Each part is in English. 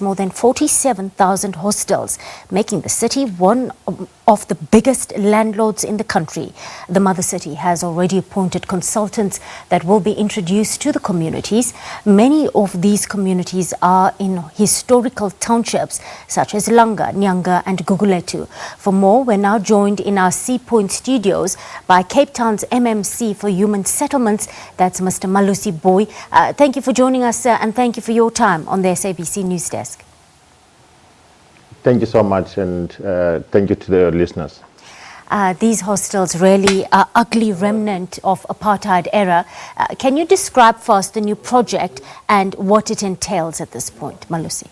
has more than 47,000 hostels, making the city one of the biggest landlords in the country. The mother city has already appointed consultants that will be introduced to the communities. Many of these communities are in historical townships such as Langa, Nyanga and Gugulethu. For more, we're now joined in our Sea Point studios by Cape Town's MMC for Human Settlements, that's Mr. Malusi Booi. Thank you for joining us, sir, and thank you for your time on the SABC News Desk. Thank you so much, and thank you to the listeners. These hostels really are ugly remnant of apartheid era. Can you describe for us the new project and what it entails at this point, Malusi?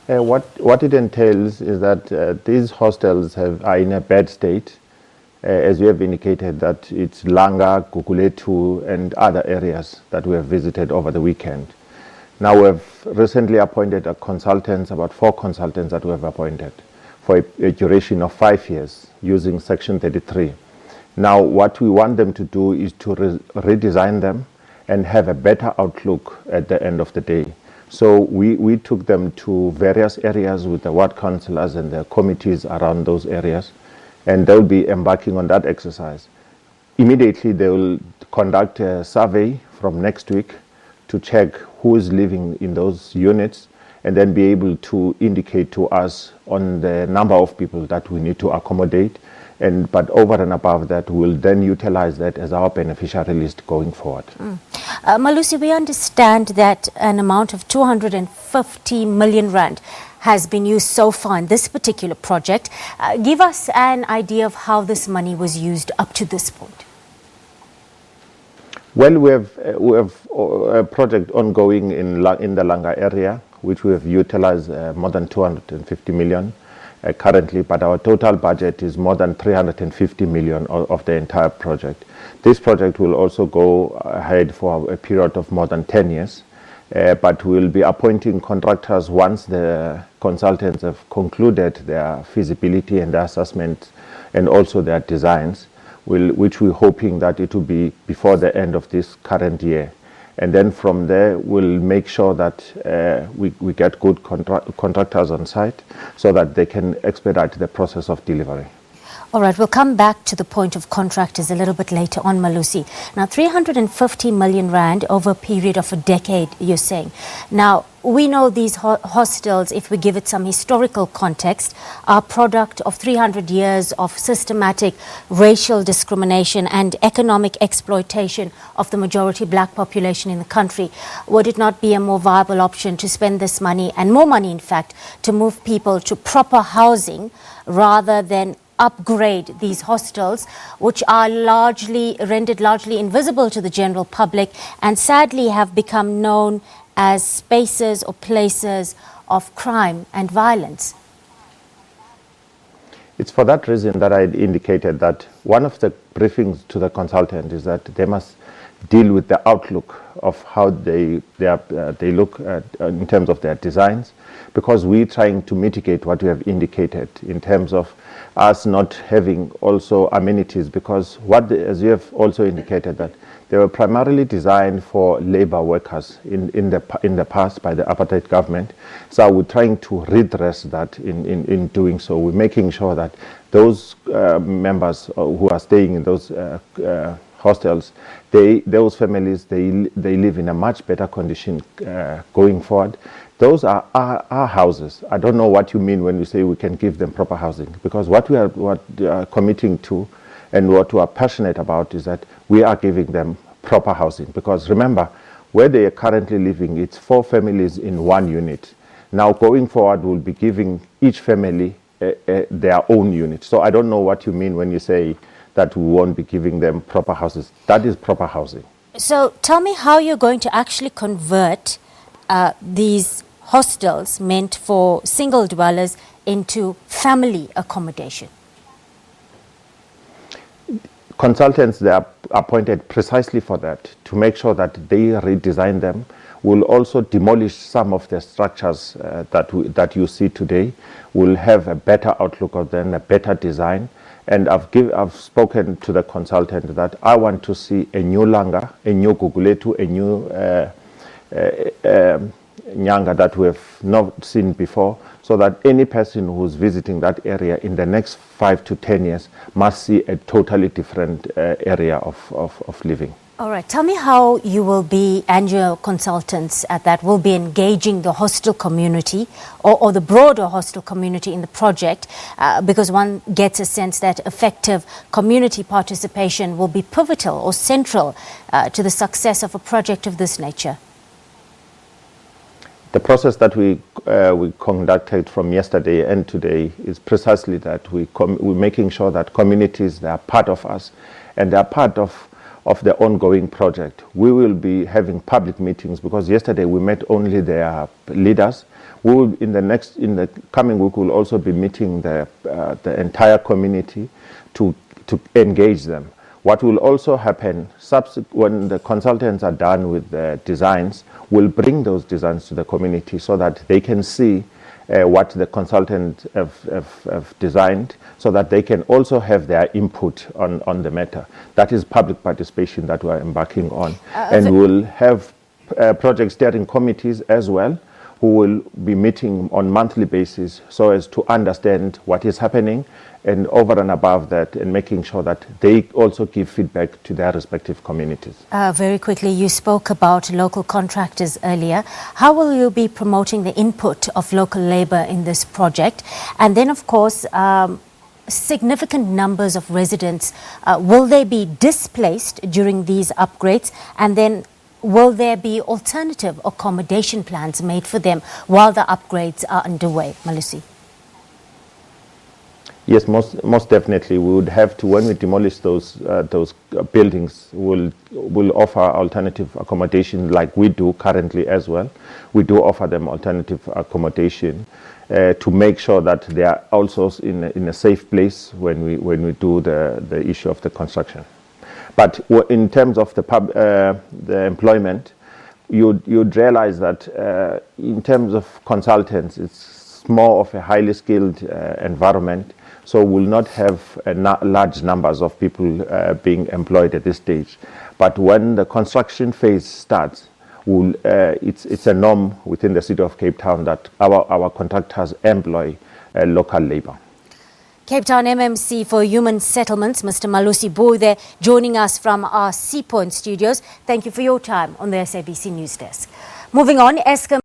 What it entails is that these hostels are in a bad state. As you have indicated, that it's Langa, Gugulethu and other areas that we have visited over the weekend. Now we have recently appointed consultants, about 4 consultants that we have appointed for a duration of 5 years using Section 33. Now what we want them to do is to redesign them and have a better outlook at the end of the day. So we took them to various areas with the ward councillors and the committees around those areas, and they'll be embarking on that exercise. Immediately they will conduct a survey from next week to check who is living in those units, and then be able to indicate to us on the number of people that we need to accommodate. But over and above that, we'll then utilize that as our beneficiary list going forward. Malusi, we understand that an amount of 250 million rand has been used so far in this particular project. Give us an idea of how this money was used up to this point. Well, we have a project ongoing in the Langa area, which we have utilized more than 250 million currently, but our total budget is more than 350 million of the entire project. This project will also go ahead for a period of more than 10 years. But we'll be appointing contractors once the consultants have concluded their feasibility and their assessment and also their designs, which we're hoping that it will be before the end of this current year. And then from there, we'll make sure that we get good contractors on site so that they can expedite the process of delivery. All right, we'll come back to the point of contractors a little bit later on, Malusi. Now, 350 million rand over a period of a decade, you're saying. Now, we know these hostels, if we give it some historical context, are a product of 300 years of systematic racial discrimination and economic exploitation of the majority black population in the country. Would it not be a more viable option to spend this money, and more money in fact, to move people to proper housing rather than upgrade these hostels, which are rendered largely invisible to the general public and sadly have become known as spaces or places of crime and violence? It's for that reason that I indicated that one of the briefings to the consultant is that they must deal with the outlook of how they look at, in terms of their designs, because we're trying to mitigate what we have indicated in terms of us not having also amenities, because as you have also indicated, that they were primarily designed for labor workers in the past by the apartheid government. So we're trying to redress that in doing so. We're making sure that those members who are staying in those hostels, those families, they live in a much better condition going forward. Those are our houses. I don't know what you mean when you say we can give them proper housing, because what we are committing to and what we are passionate about is that we are giving them proper housing. Because remember, where they are currently living, it's 4 families in 1 unit. Now going forward, we'll be giving each family their own unit. So I don't know what you mean when you say that we won't be giving them proper houses. That is proper housing. So tell me how you're going to actually convert these hostels meant for single dwellers into family accommodation. Consultants, they are appointed precisely for that, to make sure that they redesign them. We'll also demolish some of the structures that you see today. We'll have a better outlook of them, a better design. And I've spoken to the consultant that I want to see a new Langa, a new Gugulethu, a new Nyanga that we have not seen before, so that any person who's visiting that area in the next 5 to 10 years must see a totally different area of living. All right, tell me how you will be, and your consultants at that, will be engaging the hostel community or the broader hostel community in the project, because one gets a sense that effective community participation will be pivotal or central to the success of a project of this nature. The process that we conducted from yesterday and today is precisely that. We're making sure that communities, they are part of us and they are part of the ongoing project. We will be having public meetings, because yesterday we met only their leaders. We will, in the coming week, we'll also be meeting the entire community to engage them. What will also happen when the consultants are done with the designs, we'll bring those designs to the community so that they can see what the consultants have designed, so that they can also have their input on the matter. That is public participation that we are embarking on. And we'll have project steering committees as well, who will be meeting on monthly basis so as to understand what is happening, and over and above that, and making sure that they also give feedback to their respective communities. Very quickly, you spoke about local contractors earlier. How will you be promoting the input of local labor in this project? And then, of course, significant numbers of residents, will they be displaced during these upgrades? And then will there be alternative accommodation plans made for them while the upgrades are underway? Malusi. Yes, most definitely. We would have to, when we demolish those buildings, we'll offer alternative accommodation like we do currently as well. We do offer them alternative accommodation to make sure that they are also in a safe place when we do the issue of the construction. But in terms of the employment, you'd realize that in terms of consultants, it's more of a highly skilled environment. So we'll not have large numbers of people being employed at this stage. But when the construction phase starts, it's a norm within the city of Cape Town that our contractors employ local labor. Cape Town MMC for Human Settlements, Mr. Malusi Booi, there joining us from our Sea Point studios. Thank you for your time on the SABC News Desk. Moving on, Eskom